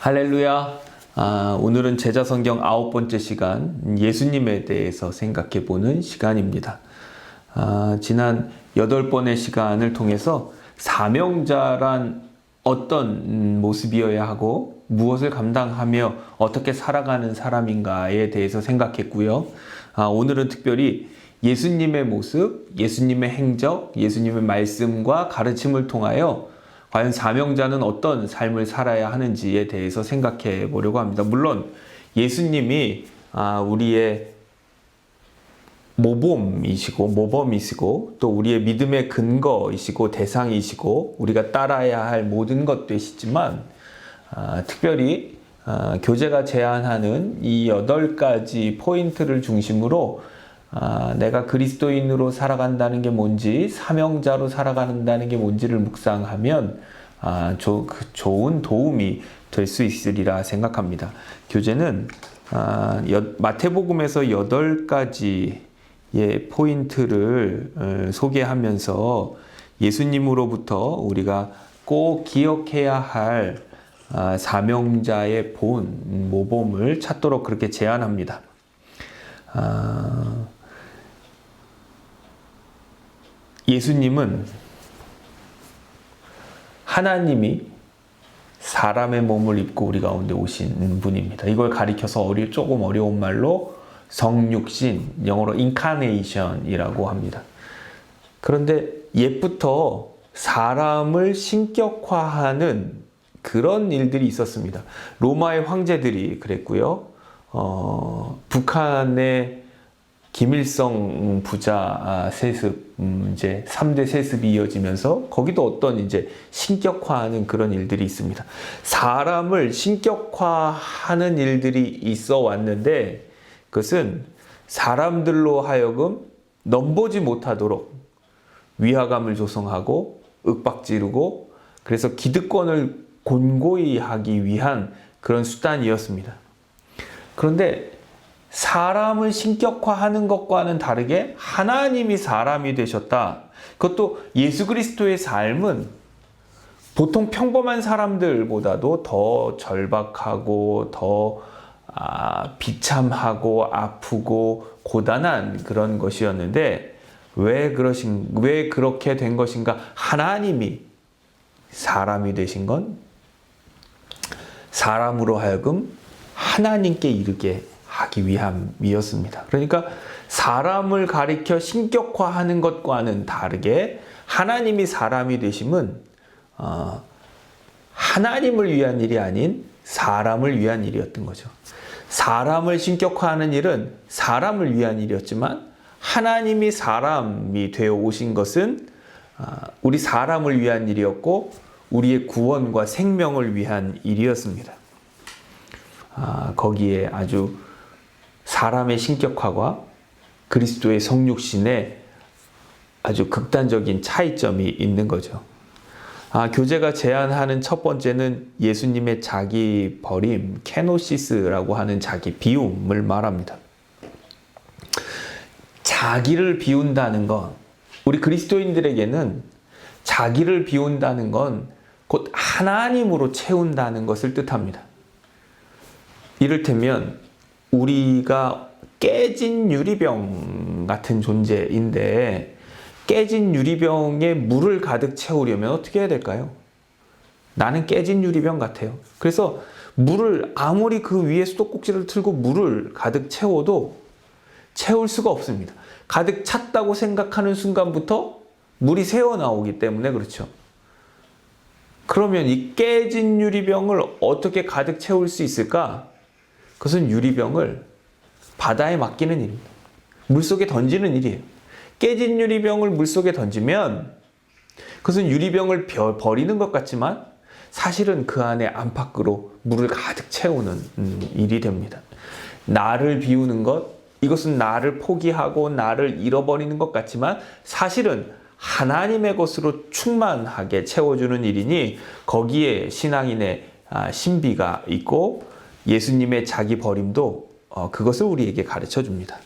할렐루야. 오늘은 제자성경 9번째 시간 예수님에 대해서 생각해 보는 시간입니다. 지난 8번의 시간을 통해서 사명자란 어떤 모습이어야 하고 무엇을 감당하며 어떻게 살아가는 사람인가에 대해서 생각했고요. 오늘은 특별히 예수님의 모습, 예수님의 행적, 예수님의 말씀과 가르침을 통하여 과연 사명자는 어떤 삶을 살아야 하는지에 대해서 생각해 보려고 합니다. 물론 예수님이 우리의 모범이시고 또 우리의 믿음의 근거이시고 대상이시고 우리가 따라야 할 모든 것되시지만 특별히 교재가 제안하는 이 8가지 포인트를 중심으로 내가 그리스도인으로 살아간다는 게 뭔지, 사명자로 살아간다는 게 뭔지를 묵상하면 좋은 도움이 될 수 있으리라 생각합니다. 교재는 마태복음에서 8가지의 포인트를 소개하면서 예수님으로부터 우리가 꼭 기억해야 할 사명자의 본, 모범을 찾도록 그렇게 제안합니다. 예수님은 하나님이 사람의 몸을 입고 우리 가운데 오신 분입니다. 이걸 가리켜서 조금 어려운 말로 성육신, 영어로 incarnation이라고 합니다. 그런데 옛부터 사람을 신격화하는 그런 일들이 있었습니다. 로마의 황제들이 그랬고요. 북한의 김일성 부자 세습, 이제 3대 세습이 이어지면서 거기도 어떤 이제 신격화하는 그런 일들이 있습니다. 사람을 신격화하는 일들이 있어 왔는데 그것은 사람들로 하여금 넘보지 못하도록 위화감을 조성하고 윽박지르고 그래서 기득권을 곤고히 하기 위한 그런 수단이었습니다. 그런데 사람을 신격화하는 것과는 다르게 하나님이 사람이 되셨다. 그것도 예수 그리스도의 삶은 보통 평범한 사람들보다도 더 절박하고 더 비참하고 아프고 고단한 그런 것이었는데 왜 그렇게 된 것인가? 하나님이 사람이 되신 건 사람으로 하여금 하나님께 이르게 하기 위함이었습니다. 그러니까 사람을 가리켜 신격화하는 것과는 다르게 하나님이 사람이 되심은 하나님을 위한 일이 아닌 사람을 위한 일이었던 거죠. 사람을 신격화하는 일은 사람을 위한 일이었지만 하나님이 사람이 되어 오신 것은 우리 사람을 위한 일이었고 우리의 구원과 생명을 위한 일이었습니다. 거기에 아주 사람의 신격화와 그리스도의 성육신에 아주 극단적인 차이점이 있는 거죠. 교재가 제안하는 첫 번째는 예수님의 자기 버림, 케노시스라고 하는 자기 비움을 말합니다. 자기를 비운다는 건, 우리 그리스도인들에게는 자기를 비운다는 건 곧 하나님으로 채운다는 것을 뜻합니다. 이를테면 우리가 깨진 유리병 같은 존재인데 깨진 유리병에 물을 가득 채우려면 어떻게 해야 될까요? 나는 깨진 유리병 같아요. 그래서 물을 아무리 그 위에 수도꼭지를 틀고 물을 가득 채워도 채울 수가 없습니다. 가득 찼다고 생각하는 순간부터 물이 새어나오기 때문에 그렇죠. 그러면 이 깨진 유리병을 어떻게 가득 채울 수 있을까? 그것은 유리병을 바다에 맡기는 일입니다. 물속에 던지는 일이에요. 깨진 유리병을 물속에 던지면 그것은 유리병을 버리는 것 같지만 사실은 그 안에 안팎으로 물을 가득 채우는 일이 됩니다. 나를 비우는 것, 이것은 나를 포기하고 나를 잃어버리는 것 같지만 사실은 하나님의 것으로 충만하게 채워주는 일이니 거기에 신앙인의 신비가 있고 예수님의 자기 버림도 그것을 우리에게 가르쳐 줍니다.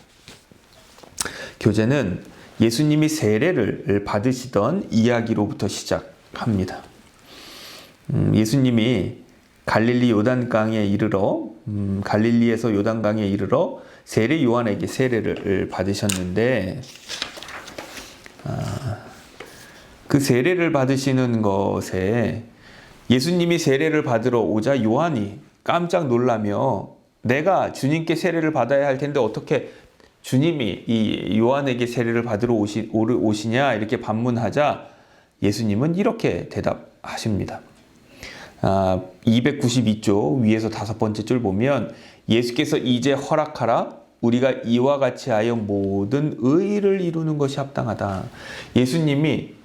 교재는 예수님이 세례를 받으시던 이야기로부터 시작합니다. 예수님이 갈릴리 요단강에 이르러 갈릴리에서 요단강에 이르러 세례 요한에게 세례를 받으셨는데 그 세례를 받으시는 것에 예수님이 세례를 받으러 오자 요한이 깜짝 놀라며 내가 주님께 세례를 받아야 할 텐데 어떻게 주님이 이 요한에게 세례를 받으러 오시냐 이렇게 반문하자 예수님은 이렇게 대답하십니다. 292쪽 위에서 5번째 줄 보면 예수께서 이제 허락하라 우리가 이와 같이 하여 모든 의를 이루는 것이 합당하다. 예수님이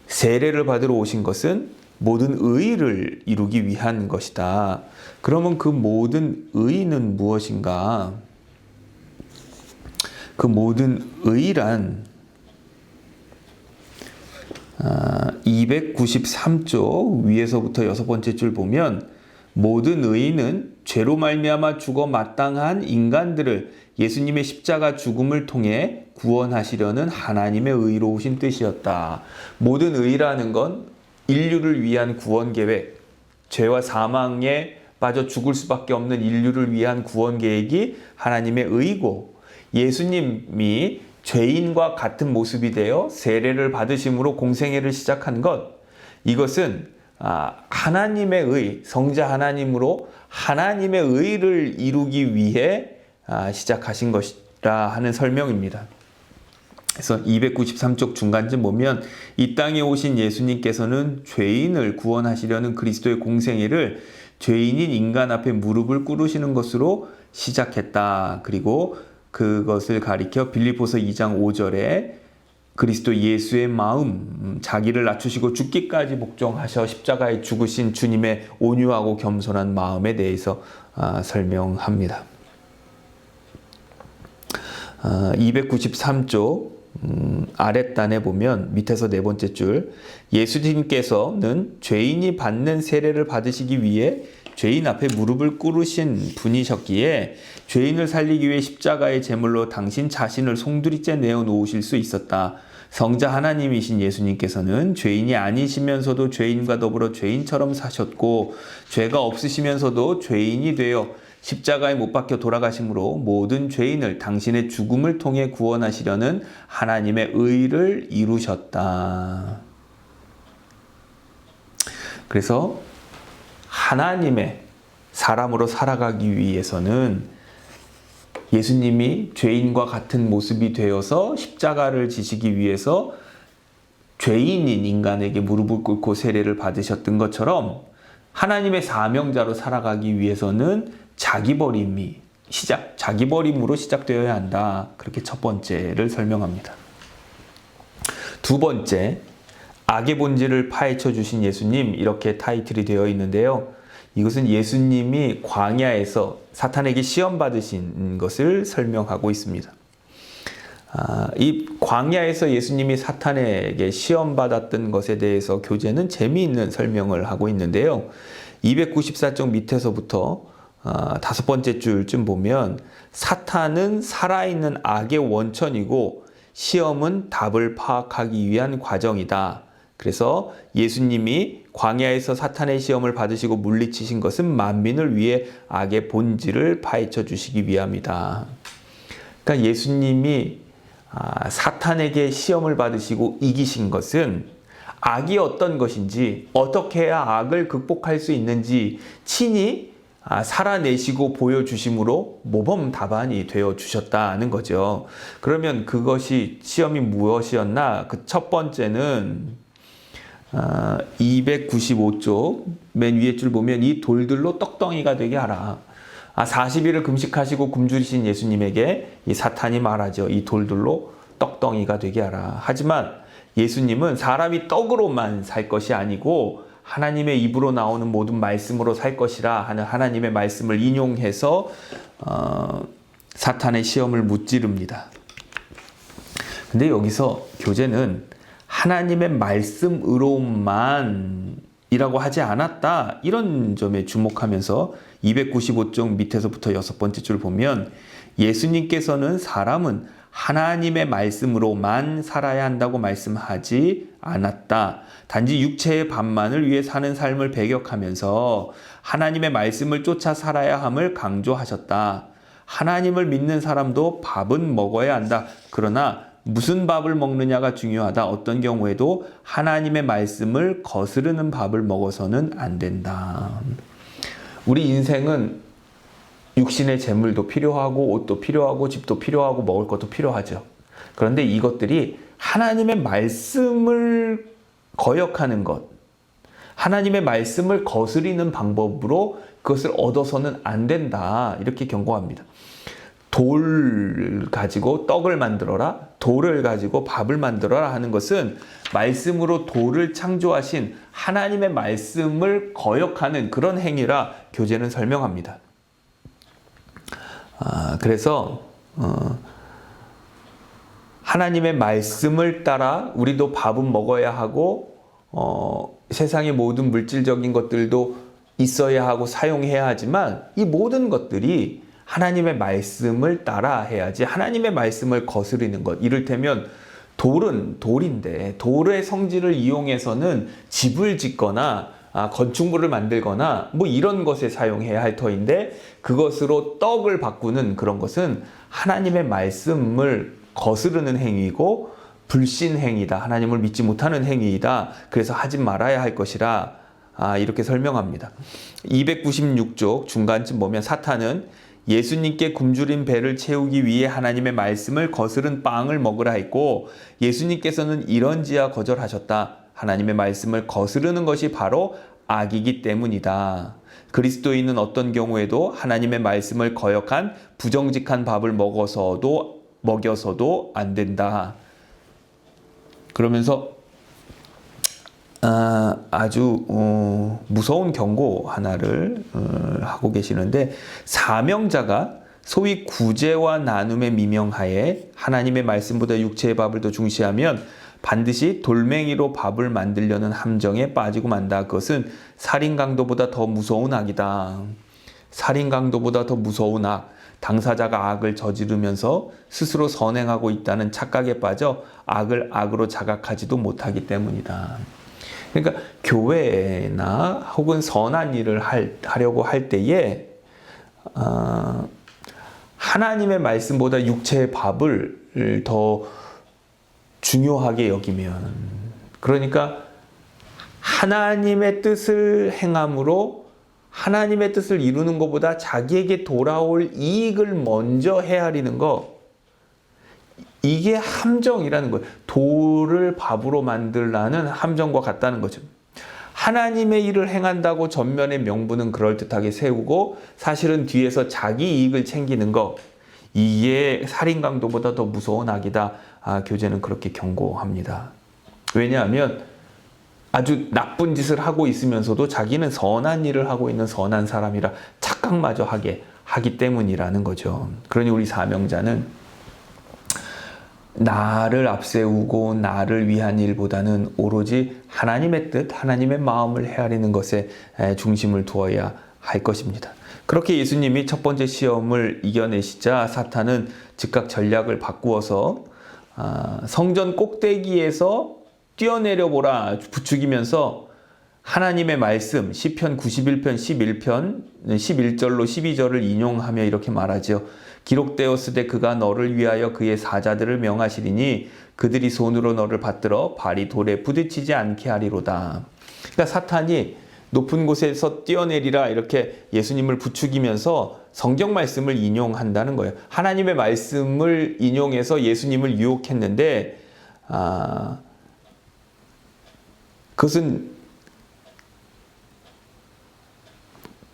세례를 받으러 오신 것은 모든 의를 이루기 위한 것이다. 그러면 그 모든 의는 무엇인가? 그 모든 의란 293쪽 위에서부터 6번째 줄 보면 모든 의인은 죄로 말미암아 죽어 마땅한 인간들을 예수님의 십자가 죽음을 통해 구원하시려는 하나님의 의로우신 뜻이었다. 모든 의라는 건 인류를 위한 구원 계획, 죄와 사망에 빠져 죽을 수밖에 없는 인류를 위한 구원 계획이 하나님의 의고 예수님이 죄인과 같은 모습이 되어 세례를 받으심으로 공생애를 시작한 것, 이것은 하나님의 의, 성자 하나님으로 하나님의 의를 이루기 위해 시작하신 것이라 하는 설명입니다. 그래서 293쪽 중간쯤 보면 이 땅에 오신 예수님께서는 죄인을 구원하시려는 그리스도의 공생애를 죄인인 인간 앞에 무릎을 꿇으시는 것으로 시작했다. 그리고 그것을 가리켜 빌립보서 2장 5절에 그리스도 예수의 마음, 자기를 낮추시고 죽기까지 복종하셔 십자가에 죽으신 주님의 온유하고 겸손한 마음에 대해서 설명합니다. 293쪽 아랫단에 보면 밑에서 4번째 줄 예수님께서는 죄인이 받는 세례를 받으시기 위해 죄인 앞에 무릎을 꿇으신 분이셨기에 죄인을 살리기 위해 십자가의 제물로 당신 자신을 송두리째 내어놓으실 수 있었다. 성자 하나님이신 예수님께서는 죄인이 아니시면서도 죄인과 더불어 죄인처럼 사셨고 죄가 없으시면서도 죄인이 되어 십자가에 못 박혀 돌아가심으로 모든 죄인을 당신의 죽음을 통해 구원하시려는 하나님의 의를 이루셨다. 그래서 하나님의 사람으로 살아가기 위해서는 예수님이 죄인과 같은 모습이 되어서 십자가를 지시기 위해서 죄인인 인간에게 무릎을 꿇고 세례를 받으셨던 것처럼 하나님의 사명자로 살아가기 위해서는 자기버림으로 시작되어야 한다. 그렇게 첫 번째를 설명합니다. 두 번째, 악의 본질을 파헤쳐 주신 예수님, 이렇게 타이틀이 되어 있는데요. 이것은 예수님이 광야에서 사탄에게 시험 받으신 것을 설명하고 있습니다. 이 광야에서 예수님이 사탄에게 시험 받았던 것에 대해서 교재는 재미있는 설명을 하고 있는데요. 294쪽 밑에서부터 5번째 줄쯤 보면 사탄은 살아있는 악의 원천이고 시험은 답을 파악하기 위한 과정이다. 그래서 예수님이 광야에서 사탄의 시험을 받으시고 물리치신 것은 만민을 위해 악의 본질을 파헤쳐 주시기 위함이다. 그러니까 예수님이 사탄에게 시험을 받으시고 이기신 것은 악이 어떤 것인지, 어떻게 해야 악을 극복할 수 있는지 친히 살아내시고 보여주심으로 모범 답안이 되어 주셨다는 거죠. 그러면 그것이 시험이 무엇이었나? 그 첫 번째는 295쪽 맨 위에 줄 보면 이 돌들로 떡덩이가 되게 하라. 40일을 금식하시고 굶주리신 예수님에게 이 사탄이 말하죠. 이 돌들로 떡덩이가 되게 하라. 하지만 예수님은 사람이 떡으로만 살 것이 아니고 하나님의 입으로 나오는 모든 말씀으로 살 것이라 하는 하나님의 말씀을 인용해서 사탄의 시험을 무찌릅니다. 근데 여기서 교재는 하나님의 말씀으로만 이라고 하지 않았다. 이런 점에 주목하면서 295쪽 밑에서부터 6번째 줄 보면 예수님께서는 사람은 하나님의 말씀으로만 살아야 한다고 말씀하지 않았다. 단지 육체의 밥만을 위해 사는 삶을 배격하면서 하나님의 말씀을 쫓아 살아야 함을 강조하셨다. 하나님을 믿는 사람도 밥은 먹어야 한다. 그러나 무슨 밥을 먹느냐가 중요하다. 어떤 경우에도 하나님의 말씀을 거스르는 밥을 먹어서는 안 된다. 우리 인생은 육신의 재물도 필요하고 옷도 필요하고 집도 필요하고 먹을 것도 필요하죠. 그런데 이것들이 하나님의 말씀을 거역하는 것, 하나님의 말씀을 거스리는 방법으로 그것을 얻어서는 안 된다. 이렇게 경고합니다. 돌 가지고 떡을 만들어라, 돌을 가지고 밥을 만들어라 하는 것은 말씀으로 돌을 창조하신 하나님의 말씀을 거역하는 그런 행위라 교재는 설명합니다. 그래서 하나님의 말씀을 따라 우리도 밥은 먹어야 하고 세상의 모든 물질적인 것들도 있어야 하고 사용해야 하지만 이 모든 것들이 하나님의 말씀을 따라 해야지 하나님의 말씀을 거스르는 것, 이를테면 돌은 돌인데 돌의 성질을 이용해서는 집을 짓거나 건축물을 만들거나 뭐 이런 것에 사용해야 할 터인데 그것으로 떡을 바꾸는 그런 것은 하나님의 말씀을 거스르는 행위이고 불신행위다. 하나님을 믿지 못하는 행위이다. 그래서 하지 말아야 할 것이라 이렇게 설명합니다. 296쪽 중간쯤 보면 사탄은 예수님께 굶주린 배를 채우기 위해 하나님의 말씀을 거스른 빵을 먹으라 했고 예수님께서는 이런지야 거절하셨다. 하나님의 말씀을 거스르는 것이 바로 악이기 때문이다. 그리스도인은 어떤 경우에도 하나님의 말씀을 거역한 부정직한 밥을 먹여서도 안 된다. 그러면서 아주 무서운 경고 하나를 하고 계시는데 사명자가 소위 구제와 나눔의 미명하에 하나님의 말씀보다 육체의 밥을 더 중시하면 반드시 돌멩이로 밥을 만들려는 함정에 빠지고 만다. 그것은 살인 강도보다 더 무서운 악이다. 살인 강도보다 더 무서운 악. 당사자가 악을 저지르면서 스스로 선행하고 있다는 착각에 빠져 악을 악으로 자각하지도 못하기 때문이다. 그러니까 교회나 혹은 선한 일을 하려고 할 때에 하나님의 말씀보다 육체의 밥을 더 중요하게 여기면, 그러니까 하나님의 뜻을 행함으로 하나님의 뜻을 이루는 것보다 자기에게 돌아올 이익을 먼저 헤아리는 거, 이게 함정이라는 거예요. 돌을 밥으로 만들라는 함정과 같다는 거죠. 하나님의 일을 행한다고 전면의 명분은 그럴듯하게 세우고 사실은 뒤에서 자기 이익을 챙기는 거, 이게 살인 강도보다 더 무서운 악이다. 교재는 그렇게 경고합니다. 왜냐하면 아주 나쁜 짓을 하고 있으면서도 자기는 선한 일을 하고 있는 선한 사람이라 착각마저 하기 때문이라는 거죠. 그러니 우리 사명자는 나를 앞세우고 나를 위한 일보다는 오로지 하나님의 뜻, 하나님의 마음을 헤아리는 것에 중심을 두어야 할 것입니다. 그렇게 예수님이 첫 번째 시험을 이겨내시자 사탄은 즉각 전략을 바꾸어서 성전 꼭대기에서 뛰어내려 보라 부추기면서 하나님의 말씀 시편 91편 11절로 12절을 인용하며 이렇게 말하죠. 기록되었으되 그가 너를 위하여 그의 사자들을 명하시리니 그들이 손으로 너를 받들어 발이 돌에 부딪히지 않게 하리로다. 그러니까 사탄이 높은 곳에서 뛰어내리라 이렇게 예수님을 부추기면서 성경 말씀을 인용한다는 거예요. 하나님의 말씀을 인용해서 예수님을 유혹했는데 그것은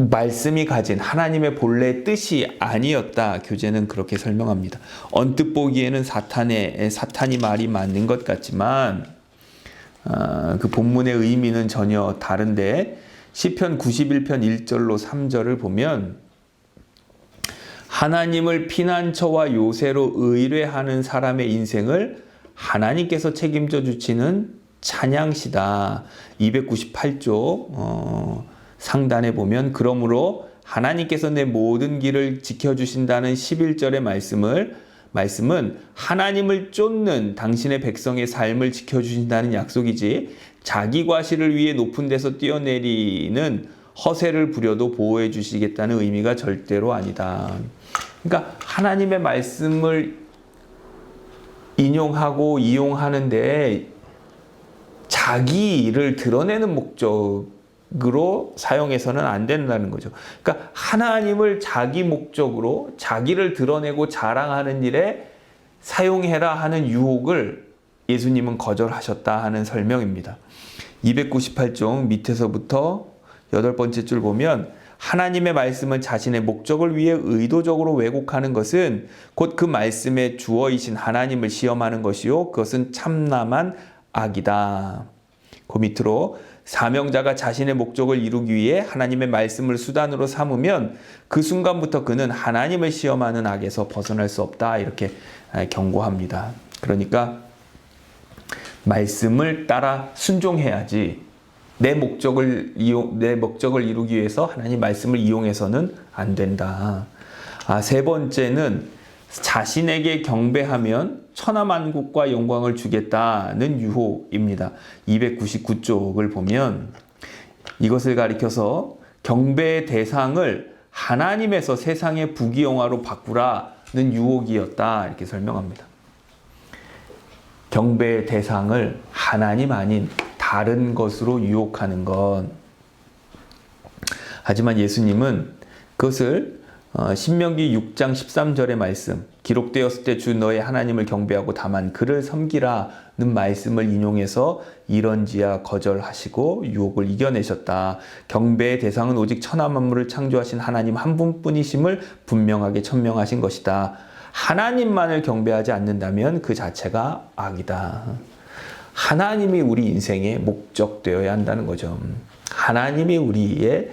말씀이 가진 하나님의 본래 뜻이 아니었다. 교재는 그렇게 설명합니다. 언뜻 보기에는 사탄이 말이 맞는 것 같지만 그 본문의 의미는 전혀 다른데 시편 91편 1절로 3절을 보면 하나님을 피난처와 요새로 의뢰하는 사람의 인생을 하나님께서 책임져 주시는 찬양시다. 298쪽 상단에 보면 그러므로 하나님께서 내 모든 길을 지켜주신다는 11절의 말씀을 말씀은 하나님을 쫓는 당신의 백성의 삶을 지켜주신다는 약속이지 자기 과실을 위해 높은 데서 뛰어내리는 허세를 부려도 보호해 주시겠다는 의미가 절대로 아니다. 그러니까 하나님의 말씀을 인용하고 이용하는데 자기를 드러내는 목적으로 사용해서는 안 된다는 거죠. 그러니까 하나님을 자기 목적으로 자기를 드러내고 자랑하는 일에 사용해라 하는 유혹을 예수님은 거절하셨다 하는 설명입니다. 298쪽 밑에서부터 8번째 줄 보면 하나님의 말씀은 자신의 목적을 위해 의도적으로 왜곡하는 것은 곧 그 말씀의 주어이신 하나님을 시험하는 것이요 그것은 참남한 악이다. 그 밑으로 사명자가 자신의 목적을 이루기 위해 하나님의 말씀을 수단으로 삼으면 그 순간부터 그는 하나님을 시험하는 악에서 벗어날 수 없다. 이렇게 경고합니다. 그러니까 말씀을 따라 순종해야지 내 목적을 이루기 위해서 하나님 말씀을 이용해서는 안 된다. 세 번째는 자신에게 경배하면 천하만국과 영광을 주겠다는 유혹입니다. 299쪽을 보면 이것을 가리켜서 경배의 대상을 하나님에서 세상의 부귀영화로 바꾸라는 유혹이었다. 이렇게 설명합니다. 경배의 대상을 하나님 아닌 다른 것으로 유혹하는 것. 하지만 예수님은 그것을 신명기 6장 13절의 말씀 기록되었을 때 주 너의 하나님을 경배하고 다만 그를 섬기라는 말씀을 인용해서 이런지야 거절하시고 유혹을 이겨내셨다. 경배의 대상은 오직 천하 만물을 창조하신 하나님 한 분뿐이심을 분명하게 천명하신 것이다. 하나님만을 경배하지 않는다면 그 자체가 악이다. 하나님이 우리 인생의 목적되어야 한다는 거죠. 하나님이 우리의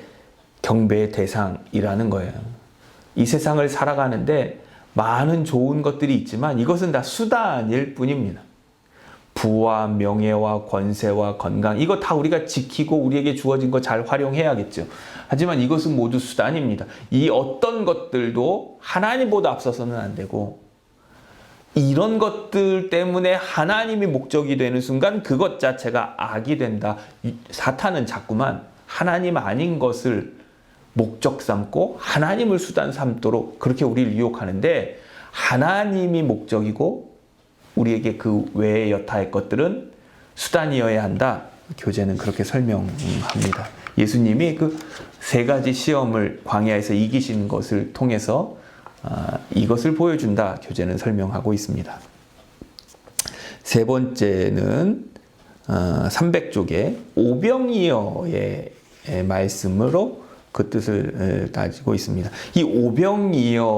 경배의 대상이라는 거예요. 이 세상을 살아가는데 많은 좋은 것들이 있지만 이것은 다 수단일 뿐입니다. 부와 명예와 권세와 건강 이거 다 우리가 지키고 우리에게 주어진 거 잘 활용해야겠죠. 하지만 이것은 모두 수단입니다. 이 어떤 것들도 하나님보다 앞서서는 안 되고 이런 것들 때문에 하나님이 목적이 되는 순간 그것 자체가 악이 된다. 사탄은 자꾸만 하나님 아닌 것을 목적 삼고 하나님을 수단 삼도록 그렇게 우리를 유혹하는데 하나님이 목적이고 우리에게 그 외의 여타의 것들은 수단이어야 한다. 교재는 그렇게 설명합니다. 예수님이 그 세 가지 시험을 광야에서 이기신 것을 통해서 이것을 보여준다. 교재는 설명하고 있습니다. 세 번째는 300쪽의 오병이어의 말씀으로 그 뜻을 가지고 있습니다. 이 오병이어의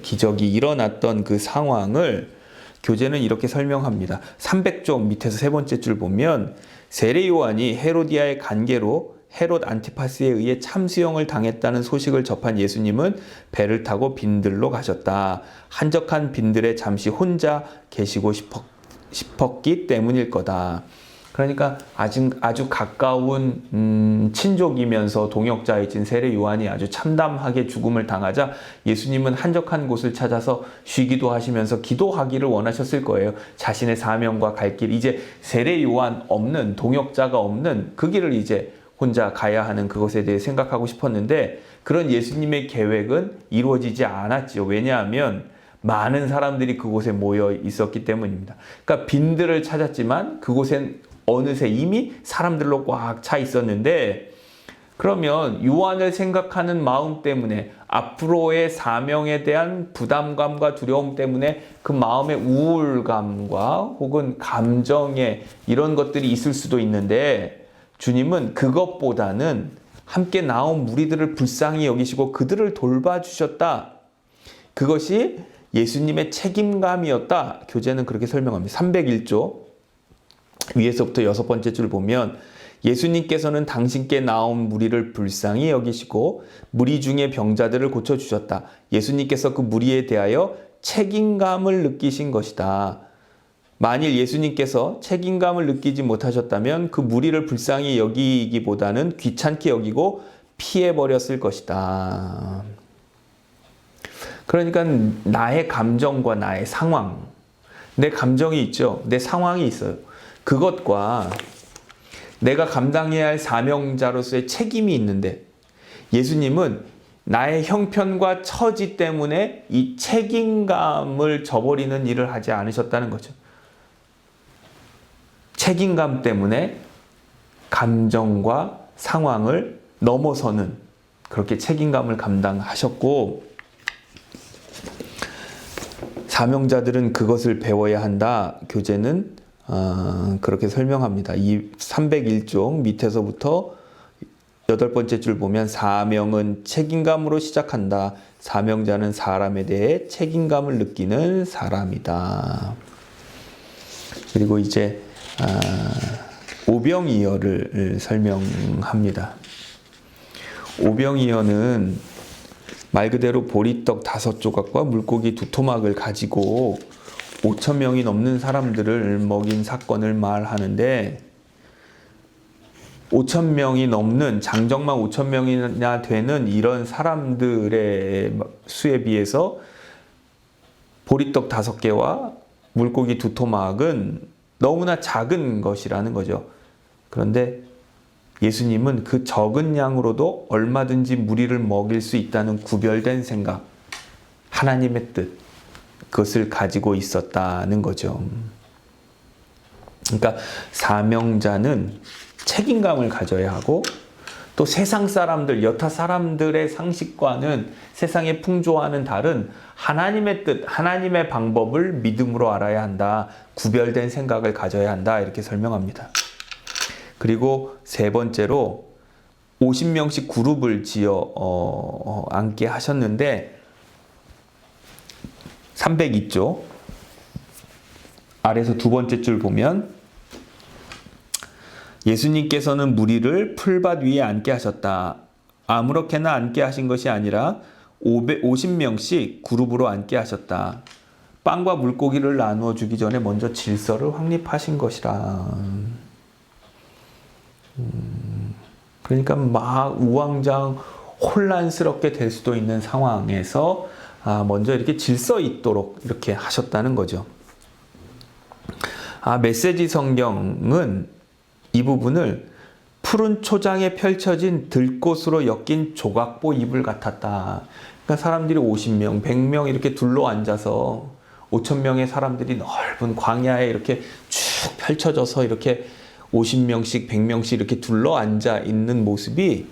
기적이 일어났던 그 상황을 교재는 이렇게 설명합니다. 300쪽 밑에서 세 번째 줄 보면 세례 요한이 헤로디아의 관계로 헤롯 안티파스에 의해 참수형을 당했다는 소식을 접한 예수님은 배를 타고 빈들로 가셨다. 한적한 빈들에 잠시 혼자 계시고 싶었기 때문일 거다. 그러니까 아주 가까운 친족이면서 동역자이신 세례 요한이 아주 참담하게 죽음을 당하자 예수님은 한적한 곳을 찾아서 쉬기도 하시면서 기도하기를 원하셨을 거예요. 자신의 사명과 갈 길, 이제 세례 요한 없는 동역자가 없는 그 길을 이제 혼자 가야 하는 그것에 대해 생각하고 싶었는데 그런 예수님의 계획은 이루어지지 않았죠. 왜냐하면 많은 사람들이 그곳에 모여 있었기 때문입니다. 그러니까 빈들을 찾았지만 그곳엔 어느새 이미 사람들로 꽉 차 있었는데 그러면 요한을 생각하는 마음 때문에 앞으로의 사명에 대한 부담감과 두려움 때문에 그 마음의 우울감과 혹은 감정에 이런 것들이 있을 수도 있는데 주님은 그것보다는 함께 나온 무리들을 불쌍히 여기시고 그들을 돌봐주셨다. 그것이 예수님의 책임감이었다. 교재는 그렇게 설명합니다. 301조 위에서부터 6번째 줄 보면 예수님께서는 당신께 나온 무리를 불쌍히 여기시고 무리 중에 병자들을 고쳐주셨다. 예수님께서 그 무리에 대하여 책임감을 느끼신 것이다. 만일 예수님께서 책임감을 느끼지 못하셨다면 그 무리를 불쌍히 여기기보다는 귀찮게 여기고 피해버렸을 것이다. 그러니까 나의 감정과 나의 상황, 내 감정이 있죠. 내 상황이 있어요. 그것과 내가 감당해야 할 사명자로서의 책임이 있는데 예수님은 나의 형편과 처지 때문에 이 책임감을 저버리는 일을 하지 않으셨다는 거죠. 책임감 때문에 감정과 상황을 넘어서는 그렇게 책임감을 감당하셨고, 사명자들은 그것을 배워야 한다. 교재는 그렇게 설명합니다. 이 301쪽 밑에서부터 8번째 줄 보면 사명은 책임감으로 시작한다. 사명자는 사람에 대해 책임감을 느끼는 사람이다. 그리고 이제 오병이어를 설명합니다. 오병이어는 말 그대로 보리떡 5조각과 물고기 2토막을 가지고 5,000명이 넘는 사람들을 먹인 사건을 말하는데, 5,000명이 넘는, 장정만 5,000명이나 되는 이런 사람들의 수에 비해서 보리떡 5개와 물고기 2토막은 너무나 작은 것이라는 거죠. 그런데 예수님은 그 적은 양으로도 얼마든지 무리를 먹일 수 있다는 구별된 생각, 하나님의 뜻, 그것을 가지고 있었다는 거죠. 그러니까 사명자는 책임감을 가져야 하고, 또 세상 사람들, 여타 사람들의 상식과는, 세상의 풍조와는 다른 하나님의 뜻, 하나님의 방법을 믿음으로 알아야 한다. 구별된 생각을 가져야 한다. 이렇게 설명합니다. 그리고 세 번째로 50명씩 그룹을 지어 앉게 하셨는데, 302쪽 아래서 2번째 줄 보면 예수님께서는 무리를 풀밭 위에 앉게 하셨다. 아무렇게나 앉게 하신 것이 아니라 50명씩 그룹으로 앉게 하셨다. 빵과 물고기를 나누어 주기 전에 먼저 질서를 확립하신 것이라. 그러니까 막 우왕좌왕 혼란스럽게 될 수도 있는 상황에서 먼저 이렇게 질서 있도록 이렇게 하셨다는 거죠. 메시지 성경은 이 부분을 푸른 초장에 펼쳐진 들꽃으로 엮인 조각보 이불 같았다. 그러니까 사람들이 50명, 100명 이렇게 둘러 앉아서 5,000명의 사람들이 넓은 광야에 이렇게 쭉 펼쳐져서 이렇게 50명씩, 100명씩 이렇게 둘러 앉아 있는 모습이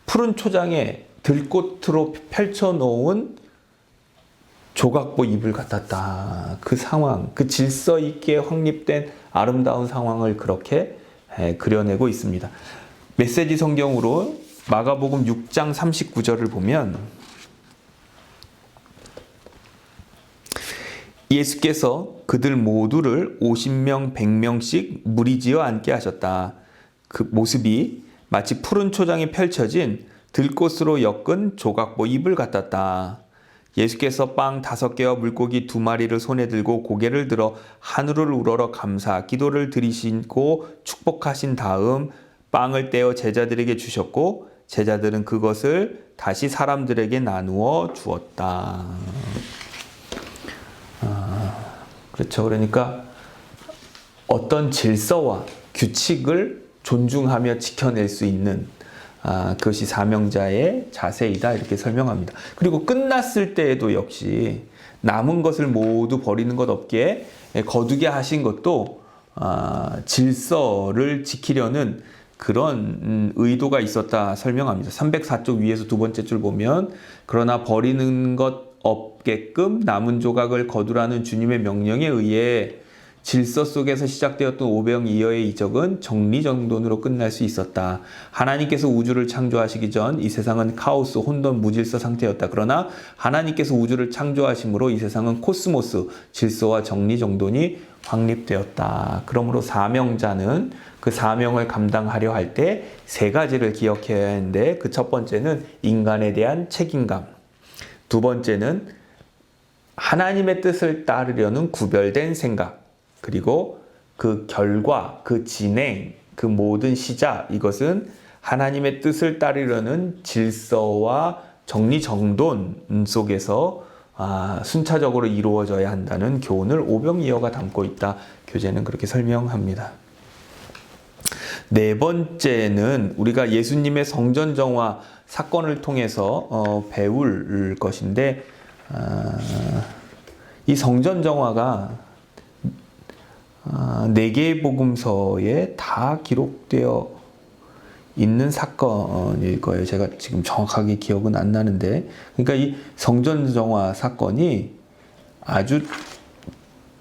푸른 초장에 들꽃으로 펼쳐놓은 조각보 이불 같았다. 그 상황, 그 질서 있게 확립된 아름다운 상황을 그렇게 그려내고 있습니다. 메시지 성경으로 마가복음 6장 39절을 보면 예수께서 그들 모두를 50명, 100명씩 무리지어 앉게 하셨다. 그 모습이 마치 푸른 초장에 펼쳐진 들꽃으로 엮은 조각보 이불 같았다. 예수께서 빵 5개와 물고기 2마리를 손에 들고 고개를 들어 하늘을 우러러 감사 기도를 드리시고 축복하신 다음 빵을 떼어 제자들에게 주셨고 제자들은 그것을 다시 사람들에게 나누어 주었다. 그렇죠. 그러니까 어떤 질서와 규칙을 존중하며 지켜낼 수 있는 그것이 사명자의 자세이다 이렇게 설명합니다. 그리고 끝났을 때에도 역시 남은 것을 모두 버리는 것 없게 거두게 하신 것도 질서를 지키려는 그런 의도가 있었다 설명합니다. 304쪽 위에서 2번째 줄 보면 그러나 버리는 것 없게끔 남은 조각을 거두라는 주님의 명령에 의해 질서 속에서 시작되었던 오병이어의 이적은 정리정돈으로 끝날 수 있었다. 하나님께서 우주를 창조하시기 전 이 세상은 카오스, 혼돈, 무질서 상태였다. 그러나 하나님께서 우주를 창조하심으로 이 세상은 코스모스, 질서와 정리정돈이 확립되었다. 그러므로 사명자는 그 사명을 감당하려 할 때 3가지를 기억해야 하는데 그 첫 번째는 인간에 대한 책임감. 2번째는 하나님의 뜻을 따르려는 구별된 생각. 그리고 그 결과, 그 진행, 그 모든 시작, 이것은 하나님의 뜻을 따르려는 질서와 정리정돈 속에서 순차적으로 이루어져야 한다는 교훈을 오병이어가 담고 있다. 교재는 그렇게 설명합니다. 네 번째는 우리가 예수님의 성전 정화 사건을 통해서 배울 것인데, 이 성전 정화가 4개의 복음서에 다 기록되어 있는 사건일 거예요. 제가 지금 정확하게 기억은 안 나는데, 그러니까 이 성전 정화 사건이 아주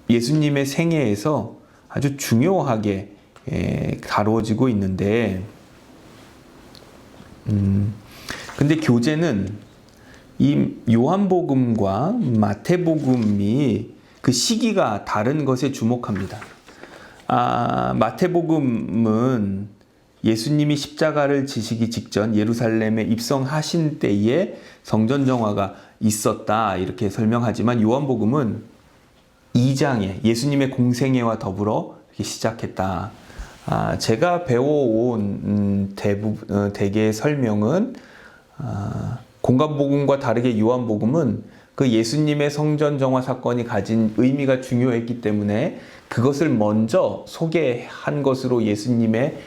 예수님의 생애에서 아주 중요하게 다루어지고 있는데, 근데 교재는 이 요한복음과 마태복음이 그 시기가 다른 것에 주목합니다. 마태복음은 예수님이 십자가를 지시기 직전 예루살렘에 입성하신 때에 성전 정화가 있었다 이렇게 설명하지만, 요한복음은 2장에 예수님의 공생애와 더불어 이렇게 시작했다. 제가 배워온 대개의 설명은, 공관복음과 다르게 요한복음은 그 예수님의 성전 정화 사건이 가진 의미가 중요했기 때문에 그것을 먼저 소개한 것으로 예수님의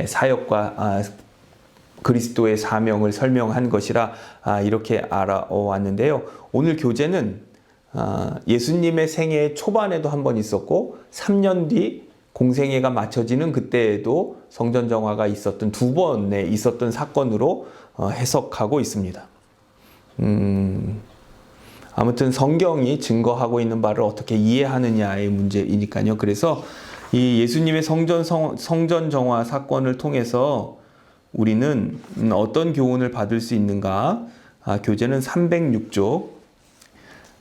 사역과 그리스도의 사명을 설명한 것이라 이렇게 알아왔는데요. 오늘 교재는 예수님의 생애 초반에도 한 번 있었고 3년 뒤 공생애가 맞춰지는 그때에도 성전 정화가 있었던 2번에 있었던 사건으로 해석하고 있습니다. 아무튼 성경이 증거하고 있는 바를 어떻게 이해하느냐의 문제이니까요. 그래서 이 예수님의 성전 정화 사건을 통해서 우리는 어떤 교훈을 받을 수 있는가? 교재는 306쪽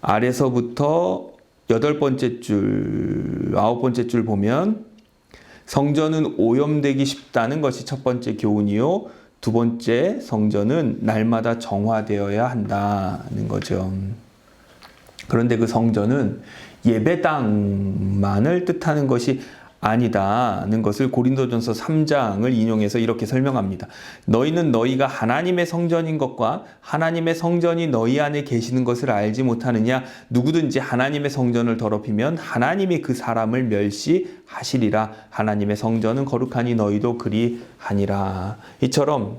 아래서부터 8번째 줄, 9번째 줄 보면, 성전은 오염되기 쉽다는 것이 첫 번째 교훈이요. 2번째, 성전은 날마다 정화되어야 한다는 거죠. 그런데 그 성전은 예배당만을 뜻하는 것이 아니다는 것을 고린도전서 3장을 인용해서 이렇게 설명합니다. 너희는 너희가 하나님의 성전인 것과 하나님의 성전이 너희 안에 계시는 것을 알지 못하느냐? 누구든지 하나님의 성전을 더럽히면 하나님이 그 사람을 멸시하시리라. 하나님의 성전은 거룩하니 너희도 그리하니라. 이처럼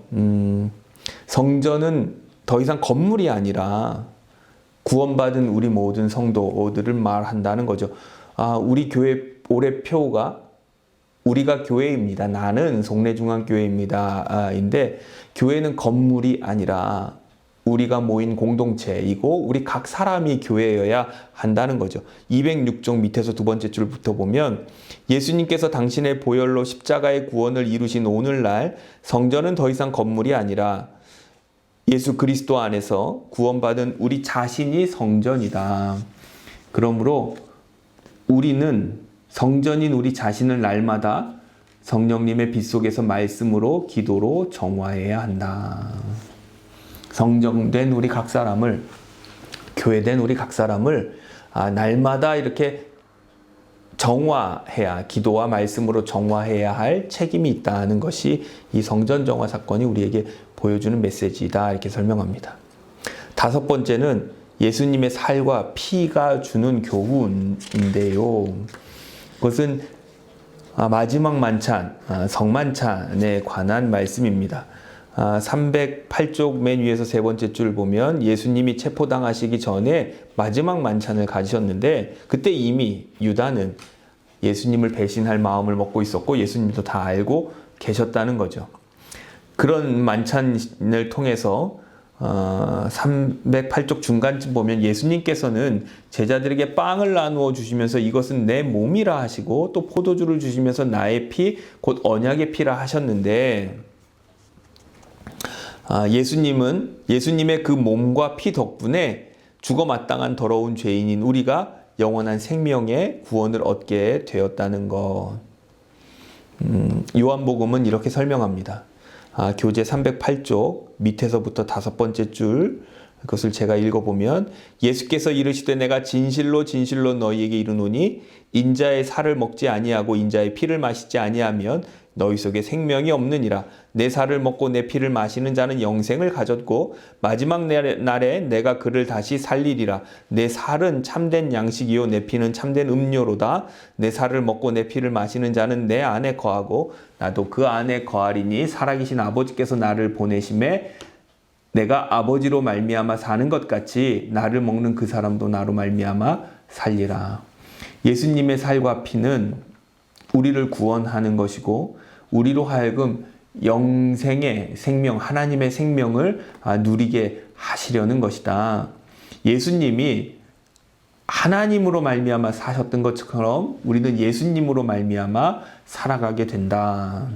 성전은 더 이상 건물이 아니라 구원받은 우리 모든 성도들을 말한다는 거죠. 우리 교회 올해 표가 우리가 교회입니다. 나는 송내중앙교회입니다. 인데 교회는 건물이 아니라 우리가 모인 공동체이고 우리 각 사람이 교회여야 한다는 거죠. 206쪽 밑에서 2번째 줄부터 보면, 예수님께서 당신의 보혈로 십자가의 구원을 이루신 오늘날 성전은 더 이상 건물이 아니라 예수 그리스도 안에서 구원받은 우리 자신이 성전이다. 그러므로 우리는 성전인 우리 자신을 날마다 성령님의 빛 속에서 말씀으로 기도로 정화해야 한다. 성정된 우리 각 사람을, 교회된 우리 각 사람을 날마다 이렇게 정화해야, 기도와 말씀으로 정화해야 할 책임이 있다는 것이 이 성전 정화 사건이 우리에게 보여주는 메시지이다 이렇게 설명합니다. 5번째는 예수님의 살과 피가 주는 교훈인데요. 그것은 마지막 만찬, 성만찬에 관한 말씀입니다. 308쪽 맨 위에서 3번째 줄 보면, 예수님이 체포당하시기 전에 마지막 만찬을 가지셨는데 그때 이미 유다는 예수님을 배신할 마음을 먹고 있었고 예수님도 다 알고 계셨다는 거죠. 그런 만찬을 통해서 308쪽 중간쯤 보면 예수님께서는 제자들에게 빵을 나누어 주시면서 이것은 내 몸이라 하시고, 또 포도주를 주시면서 나의 피, 곧 언약의 피라 하셨는데, 예수님의 그 몸과 피 덕분에 죽어 마땅한 더러운 죄인인 우리가 영원한 생명의 구원을 얻게 되었다는 것. 요한복음은 이렇게 설명합니다. 교재 308쪽 밑에서부터 5번째 줄, 그것을 제가 읽어보면, 예수께서 이르시되 내가 진실로 진실로 너희에게 이르노니 인자의 살을 먹지 아니하고 인자의 피를 마시지 아니하면 너희 속에 생명이 없느니라. 내 살을 먹고 내 피를 마시는 자는 영생을 가졌고 마지막 날에 내가 그를 다시 살리리라. 내 살은 참된 양식이요 내 피는 참된 음료로다. 내 살을 먹고 내 피를 마시는 자는 내 안에 거하고 나도 그 안에 거하리니 살아계신 아버지께서 나를 보내심에 내가 아버지로 말미암아 사는 것 같이 나를 먹는 그 사람도 나로 말미암아 살리라. 예수님의 살과 피는 우리를 구원하는 것이고 우리로 하여금 영생의 생명, 하나님의 생명을 누리게 하시려는 것이다. 예수님이 하나님으로 말미암아 사셨던 것처럼 우리는 예수님으로 말미암아 살아가게 된다.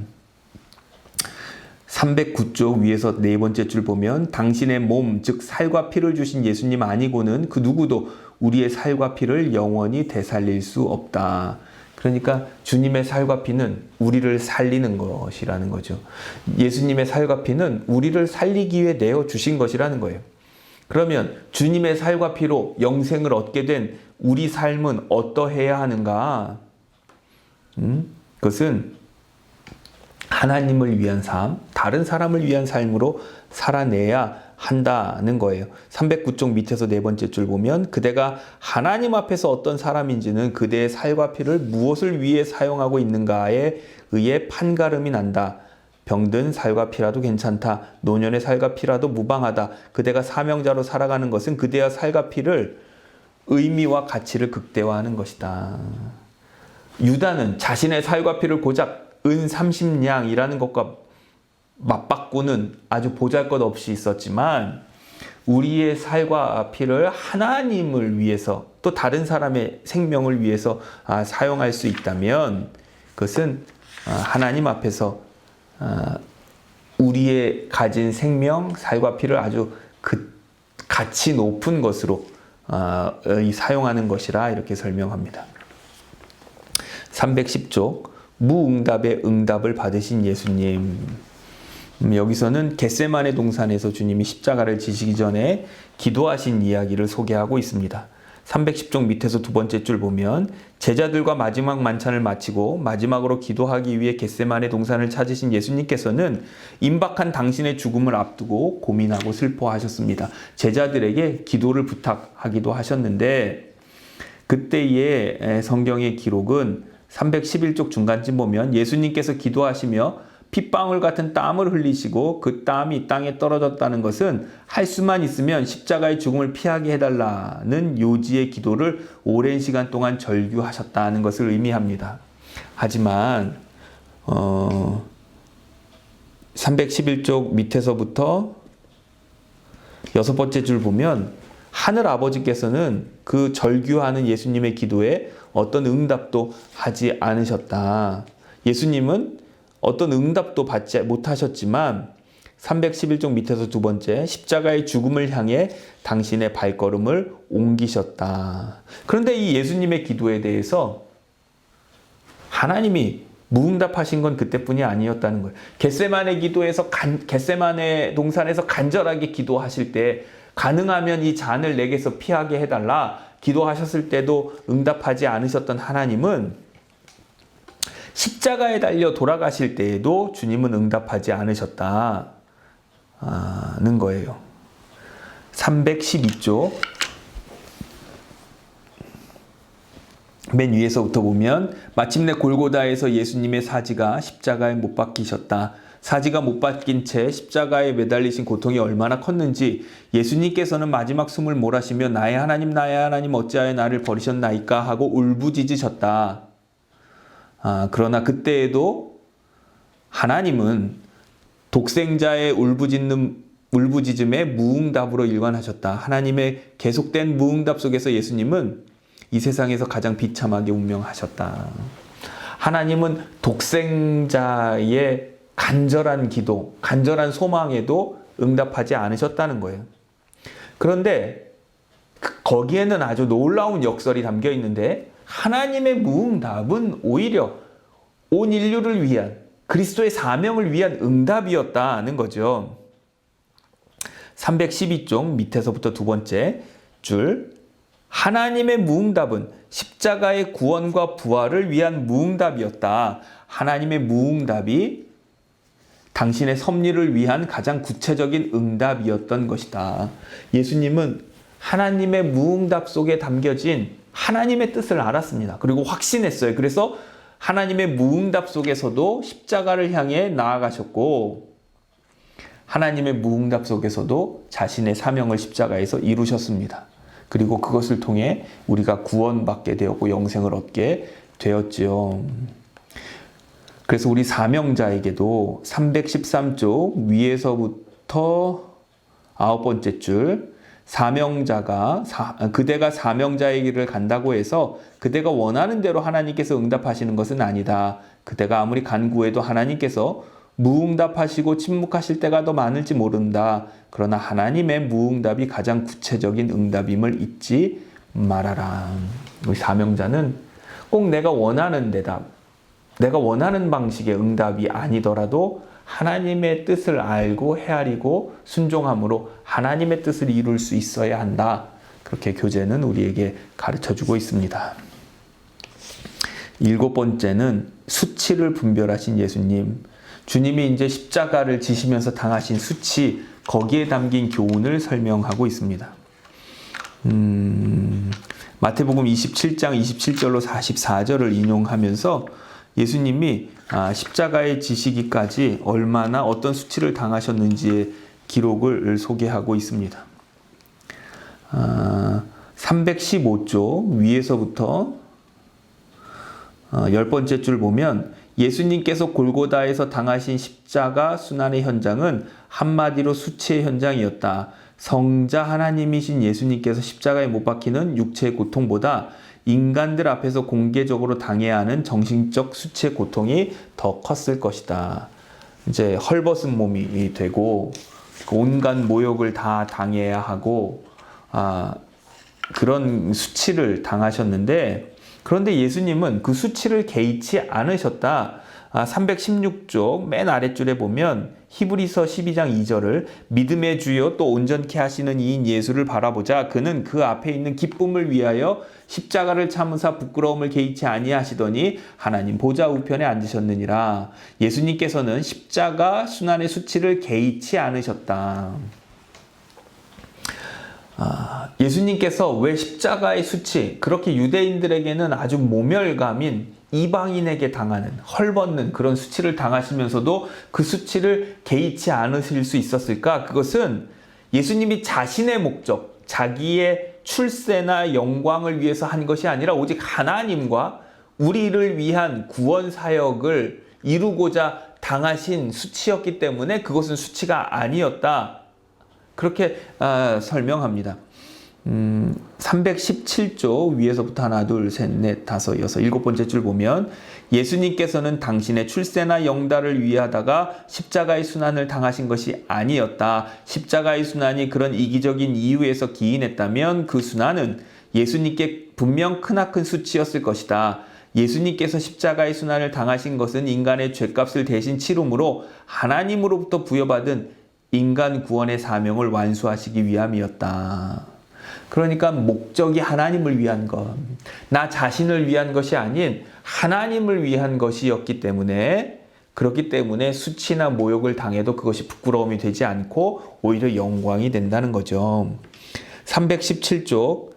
309쪽 위에서 네 번째 줄 보면 당신의 몸, 즉 살과 피를 주신 예수님 아니고는 그 누구도 우리의 살과 피를 영원히 되살릴 수 없다. 그러니까 주님의 살과 피는 우리를 살리는 것이라는 거죠. 예수님의 살과 피는 우리를 살리기 위해 내어주신 것이라는 거예요. 그러면 주님의 살과 피로 영생을 얻게 된 우리 삶은 어떠해야 하는가? 그것은 하나님을 위한 삶, 다른 사람을 위한 삶으로 살아내야 한다는 거예요. 309쪽 밑에서 네 번째 줄 보면 그대가 하나님 앞에서 어떤 사람인지는 그대의 살과 피를 무엇을 위해 사용하고 있는가에 의해 판가름이 난다. 병든 살과 피라도 괜찮다. 노년의 살과 피라도 무방하다. 그대가 사명자로 살아가는 것은 그대의 살과 피를 의미와 가치를 극대화하는 것이다. 유다는 자신의 살과 피를 고작 은 30냥이라는 것과 맞바꾸는 아주 보잘것없이 있었지만 우리의 살과 피를 하나님을 위해서 또 다른 사람의 생명을 위해서 사용할 수 있다면 그것은 하나님 앞에서 우리의 가진 생명, 살과 피를 아주 가치 높은 것으로 사용하는 것이라 이렇게 설명합니다. 310쪽 무응답의 응답을 받으신 예수님. 여기서는 겟세마네 동산에서 주님이 십자가를 지시기 전에 기도하신 이야기를 소개하고 있습니다. 310쪽 밑에서 두 번째 줄 보면 제자들과 마지막 만찬을 마치고 마지막으로 기도하기 위해 겟세마네 동산을 찾으신 예수님께서는 임박한 당신의 죽음을 앞두고 고민하고 슬퍼하셨습니다. 제자들에게 기도를 부탁하기도 하셨는데 그때의 성경의 기록은 311쪽 중간쯤 보면 예수님께서 기도하시며 핏방울 같은 땀을 흘리시고 그 땀이 땅에 떨어졌다는 것은 할 수만 있으면 십자가의 죽음을 피하게 해달라는 요지의 기도를 오랜 시간 동안 절규하셨다는 것을 의미합니다. 하지만 311쪽 밑에서부터 여섯 번째 줄 보면 하늘 아버지께서는 그 절규하는 예수님의 기도에 어떤 응답도 하지 않으셨다. 예수님은 어떤 응답도 받지 못하셨지만 311쪽 밑에서 두 번째 십자가의 죽음을 향해 당신의 발걸음을 옮기셨다. 그런데 이 예수님의 기도에 대해서 하나님이 무응답하신 건 그때뿐이 아니었다는 거예요. 겟세마네 동산에서 간절하게 기도하실 때 가능하면 이 잔을 내게서 피하게 해달라 기도하셨을 때도 응답하지 않으셨던 하나님은 십자가에 달려 돌아가실 때에도 주님은 응답하지 않으셨다는 거예요. 312쪽 맨 위에서부터 보면 마침내 골고다에서 예수님의 사지가 십자가에 못 박히셨다. 사지가 못 박힌 채 십자가에 매달리신 고통이 얼마나 컸는지 예수님께서는 마지막 숨을 몰아쉬며 나의 하나님 어찌하여 나를 버리셨나이까 하고 울부짖으셨다. 그러나 그때에도 하나님은 독생자의 울부짖음에 무응답으로 일관하셨다. 하나님의 계속된 무응답 속에서 예수님은 이 세상에서 가장 비참하게 운명하셨다. 하나님은 독생자의 간절한 기도, 간절한 소망에도 응답하지 않으셨다는 거예요. 그런데 거기에는 아주 놀라운 역설이 담겨 있는데 하나님의 무응답은 오히려 온 인류를 위한 그리스도의 사명을 위한 응답이었다는 거죠. 312쪽 밑에서부터 두 번째 줄 하나님의 무응답은 십자가의 구원과 부활을 위한 무응답이었다. 하나님의 무응답이 당신의 섭리를 위한 가장 구체적인 응답이었던 것이다. 예수님은 하나님의 무응답 속에 담겨진 하나님의 뜻을 알았습니다. 그리고 확신했어요. 그래서 하나님의 무응답 속에서도 십자가를 향해 나아가셨고, 하나님의 무응답 속에서도 자신의 사명을 십자가에서 이루셨습니다. 그리고 그것을 통해 우리가 구원받게 되었고 영생을 얻게 되었지요. 그래서 우리 사명자에게도 313쪽 위에서부터 9번째 줄, 그대가 사명자의 길을 간다고 해서 그대가 원하는 대로 하나님께서 응답하시는 것은 아니다. 그대가 아무리 간구해도 하나님께서 무응답하시고 침묵하실 때가 더 많을지 모른다. 그러나 하나님의 무응답이 가장 구체적인 응답임을 잊지 말아라. 우리 사명자는 꼭 내가 원하는 대답, 내가 원하는 방식의 응답이 아니더라도 하나님의 뜻을 알고 헤아리고 순종함으로 하나님의 뜻을 이룰 수 있어야 한다. 그렇게 교재는 우리에게 가르쳐주고 있습니다. 7번째는 수치를 분별하신 예수님. 주님이 이제 십자가를 지시면서 당하신 수치, 거기에 담긴 교훈을 설명하고 있습니다. 마태복음 27장 27절로 44절을 인용하면서 예수님이 십자가에 지시기까지 얼마나 어떤 수치를 당하셨는지의 기록을 소개하고 있습니다. 315쪽 위에서부터 10번째 줄 보면 예수님께서 골고다에서 당하신 십자가 순환의 현장은 한마디로 수치의 현장이었다. 성자 하나님이신 예수님께서 십자가에 못 박히는 육체의 고통보다 인간들 앞에서 공개적으로 당해야 하는 정신적 수치의 고통이 더 컸을 것이다. 이제 헐벗은 몸이 되고 온갖 모욕을 다 당해야 하고 그런 수치를 당하셨는데, 그런데 예수님은 그 수치를 개의치 않으셨다. 316쪽 맨 아랫줄에 보면 히브리서 12장 2절을 믿음의 주요 또 온전케 하시는 이인 예수를 바라보자. 그는 그 앞에 있는 기쁨을 위하여 십자가를 참으사 부끄러움을 개의치 아니하시더니 하나님 보좌 우편에 앉으셨느니라. 예수님께서는 십자가 순환의 수치를 개의치 않으셨다. 예수님께서 왜 십자가의 수치, 그렇게 유대인들에게는 아주 모멸감인 이방인에게 당하는, 헐벗는 그런 수치를 당하시면서도 그 수치를 개의치 않으실 수 있었을까? 그것은 예수님이 자신의 목적, 자기의 출세나 영광을 위해서 한 것이 아니라 오직 하나님과 우리를 위한 구원 사역을 이루고자 당하신 수치였기 때문에 그것은 수치가 아니었다. 그렇게 설명합니다. 317쪽 위에서부터 하나, 둘, 셋, 넷, 다섯, 여섯, 7번째 줄 보면 예수님께서는 당신의 출세나 영달을 위하다가 십자가의 순환을 당하신 것이 아니었다. 십자가의 순환이 그런 이기적인 이유에서 기인했다면 그 순환은 예수님께 분명 크나큰 수치였을 것이다. 예수님께서 십자가의 순환을 당하신 것은 인간의 죄값을 대신 치름으로 하나님으로부터 부여받은 인간 구원의 사명을 완수하시기 위함이었다. 그러니까 목적이 하나님을 위한 것, 나 자신을 위한 것이 아닌 하나님을 위한 것이었기 때문에, 그렇기 때문에 수치나 모욕을 당해도 그것이 부끄러움이 되지 않고 오히려 영광이 된다는 거죠. 317쪽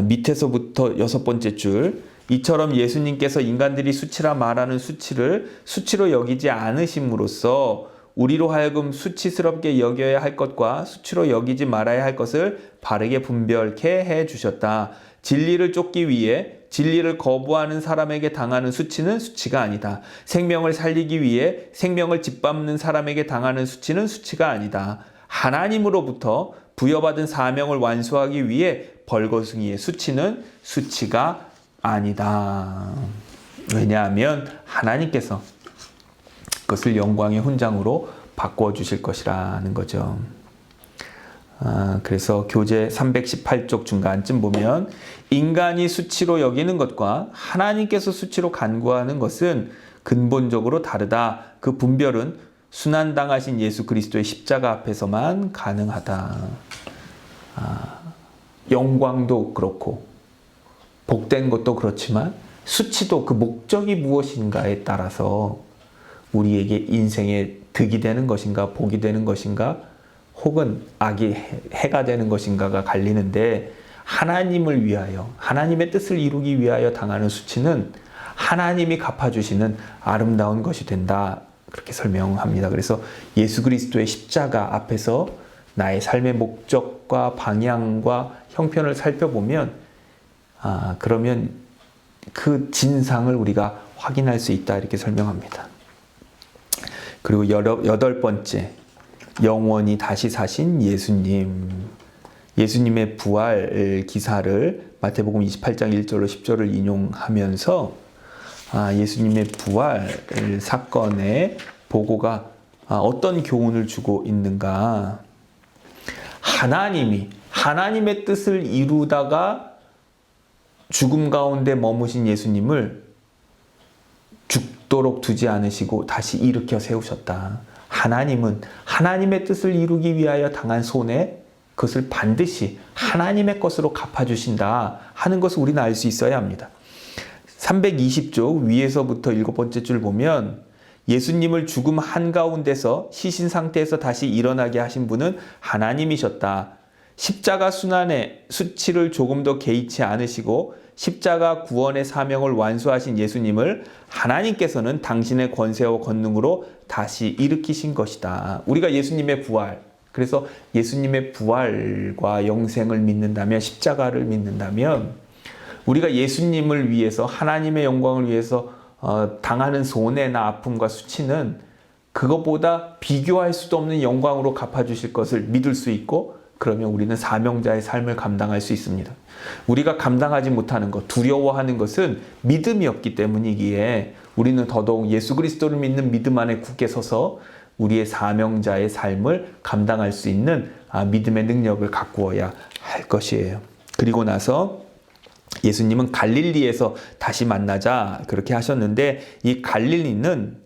밑에서부터 6번째 줄, 이처럼 예수님께서 인간들이 수치라 말하는 수치를 수치로 여기지 않으심으로써 우리로 하여금 수치스럽게 여겨야 할 것과 수치로 여기지 말아야 할 것을 바르게 분별케 해주셨다. 진리를 쫓기 위해 진리를 거부하는 사람에게 당하는 수치는 수치가 아니다. 생명을 살리기 위해 생명을 짓밟는 사람에게 당하는 수치는 수치가 아니다. 하나님으로부터 부여받은 사명을 완수하기 위해 벌거숭이의 수치는 수치가 아니다. 왜냐하면 하나님께서 그것을 영광의 훈장으로 바꿔주실 것이라는 거죠. 그래서 교재 318쪽 중간쯤 보면 인간이 수치로 여기는 것과 하나님께서 수치로 간구하는 것은 근본적으로 다르다. 그 분별은 순환당하신 예수 그리스도의 십자가 앞에서만 가능하다. 영광도 그렇고 복된 것도 그렇지만 수치도 그 목적이 무엇인가에 따라서 우리에게 인생의 득이 되는 것인가 복이 되는 것인가 혹은 악이 해가 되는 것인가가 갈리는데, 하나님을 위하여 하나님의 뜻을 이루기 위하여 당하는 수치는 하나님이 갚아주시는 아름다운 것이 된다, 그렇게 설명합니다. 그래서 예수 그리스도의 십자가 앞에서 나의 삶의 목적과 방향과 형편을 살펴보면 그러면 그 진상을 우리가 확인할 수 있다, 이렇게 설명합니다. 그리고 여덟 번째, 영원히 다시 사신 예수님. 예수님의 부활 기사를 마태복음 28장 1절로 10절을 인용하면서 예수님의 부활 사건의 보고가 어떤 교훈을 주고 있는가. 하나님의 뜻을 이루다가 죽음 가운데 머무신 예수님을 죽도록 두지 않으시고 다시 일으켜 세우셨다. 하나님은 하나님의 뜻을 이루기 위하여 당한 손해, 그것을 반드시 하나님의 것으로 갚아주신다 하는 것을 우리는 알 수 있어야 합니다. 320쪽 위에서부터 7번째 줄 보면 예수님을 죽음 한가운데서 시신 상태에서 다시 일어나게 하신 분은 하나님이셨다. 십자가 순환의 수치를 조금 더 개의치 않으시고 십자가 구원의 사명을 완수하신 예수님을 하나님께서는 당신의 권세와 권능으로 다시 일으키신 것이다. 우리가 예수님의 부활, 그래서 예수님의 부활과 영생을 믿는다면, 십자가를 믿는다면 우리가 예수님을 위해서, 하나님의 영광을 위해서 당하는 손해나 아픔과 수치는 그것보다 비교할 수도 없는 영광으로 갚아주실 것을 믿을 수 있고, 그러면 우리는 사명자의 삶을 감당할 수 있습니다. 우리가 감당하지 못하는 것, 두려워하는 것은 믿음이 없기 때문이기에 우리는 더더욱 예수 그리스도를 믿는 믿음 안에 굳게 서서 우리의 사명자의 삶을 감당할 수 있는 믿음의 능력을 가꾸어야 할 것이에요. 그리고 나서 예수님은 갈릴리에서 다시 만나자, 그렇게 하셨는데, 이 갈릴리는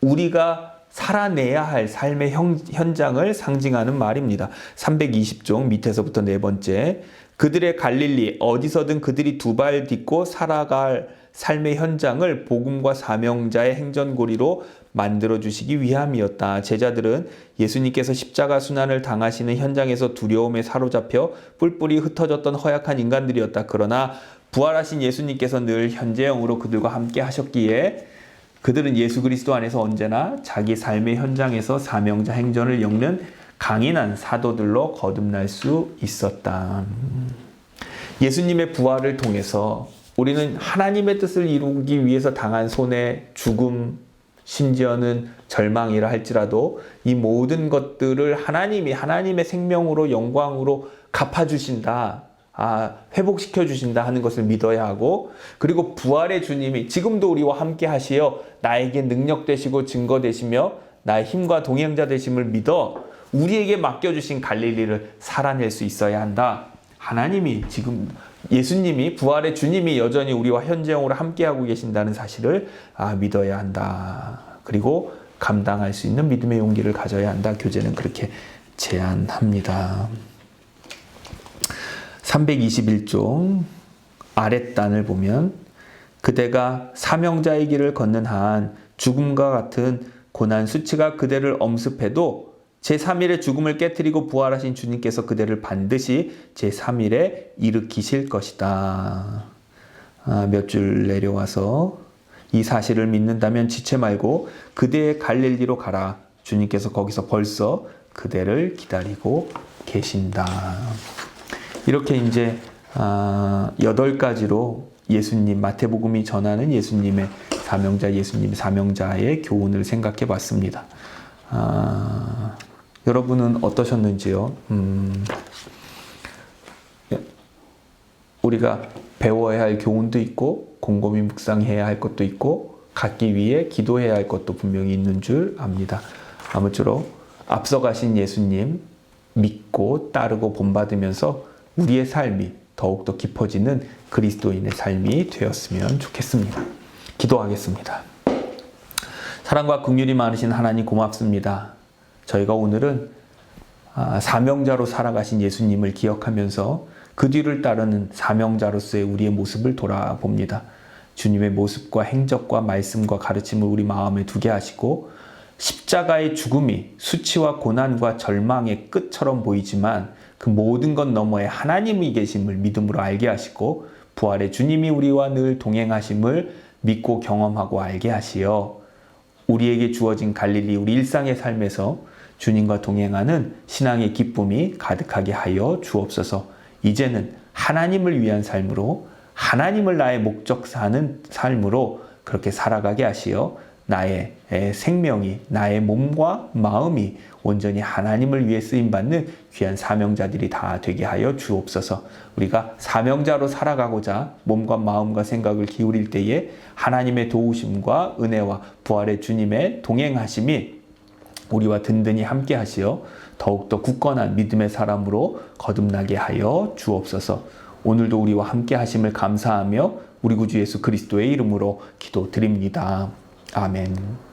우리가 살아내야 할 삶의 현장을 상징하는 말입니다. 320쪽 밑에서부터 네 번째, 그들의 갈릴리, 어디서든 그들이 두 발 딛고 살아갈 삶의 현장을 복음과 사명자의 행전고리로 만들어주시기 위함이었다. 제자들은 예수님께서 십자가 순환을 당하시는 현장에서 두려움에 사로잡혀 뿔뿔이 흩어졌던 허약한 인간들이었다. 그러나 부활하신 예수님께서 늘 현재형으로 그들과 함께 하셨기에 그들은 예수 그리스도 안에서 언제나 자기 삶의 현장에서 사명자 행전을 엮는 강인한 사도들로 거듭날 수 있었다. 예수님의 부활을 통해서 우리는 하나님의 뜻을 이루기 위해서 당한 손해, 죽음, 심지어는 절망이라 할지라도 이 모든 것들을 하나님이 하나님의 생명으로 영광으로 갚아주신다, 회복시켜 주신다 하는 것을 믿어야 하고, 그리고 부활의 주님이 지금도 우리와 함께 하시어 나에게 능력 되시고 증거 되시며 나의 힘과 동행자 되심을 믿어 우리에게 맡겨주신 갈릴리를 살아낼 수 있어야 한다. 하나님이 지금 예수님이, 부활의 주님이 여전히 우리와 현재형으로 함께하고 계신다는 사실을 믿어야 한다. 그리고 감당할 수 있는 믿음의 용기를 가져야 한다. 교재는 그렇게 제안합니다. 321쪽 아랫단을 보면 그대가 사명자의 길을 걷는 한 죽음과 같은 고난 수치가 그대를 엄습해도 제3일에 죽음을 깨뜨리고 부활하신 주님께서 그대를 반드시 제3일에 일으키실 것이다. 몇 줄 내려와서 이 사실을 믿는다면 지체 말고 그대의 갈릴리로 가라. 주님께서 거기서 벌써 그대를 기다리고 계신다. 이렇게 이제 8가지로 예수님, 마태복음이 전하는 예수님의 사명자의 교훈을 생각해 봤습니다. 여러분은 어떠셨는지요? 우리가 배워야 할 교훈도 있고 곰곰이 묵상해야 할 것도 있고 갖기 위해 기도해야 할 것도 분명히 있는 줄 압니다. 아무쪼록 앞서가신 예수님 믿고 따르고 본받으면서 우리의 삶이 더욱더 깊어지는 그리스도인의 삶이 되었으면 좋겠습니다. 기도하겠습니다. 사랑과 긍휼이 많으신 하나님 고맙습니다. 저희가 오늘은 사명자로 살아가신 예수님을 기억하면서 그 뒤를 따르는 사명자로서의 우리의 모습을 돌아봅니다. 주님의 모습과 행적과 말씀과 가르침을 우리 마음에 두게 하시고 십자가의 죽음이 수치와 고난과 절망의 끝처럼 보이지만 그 모든 것 너머에 하나님이 계심을 믿음으로 알게 하시고 부활의 주님이 우리와 늘 동행하심을 믿고 경험하고 알게 하시어 우리에게 주어진 갈릴리 우리 일상의 삶에서 주님과 동행하는 신앙의 기쁨이 가득하게 하여 주옵소서. 이제는 하나님을 위한 삶으로 하나님을 나의 목적사하는 삶으로 그렇게 살아가게 하시어 나의 생명이 나의 몸과 마음이 온전히 하나님을 위해 쓰임받는 귀한 사명자들이 다 되게 하여 주옵소서. 우리가 사명자로 살아가고자 몸과 마음과 생각을 기울일 때에 하나님의 도우심과 은혜와 부활의 주님의 동행하심이 우리와 든든히 함께 하시어 더욱더 굳건한 믿음의 사람으로 거듭나게 하여 주옵소서. 오늘도 우리와 함께 하심을 감사하며 우리 구주 예수 그리스도의 이름으로 기도드립니다. 아멘.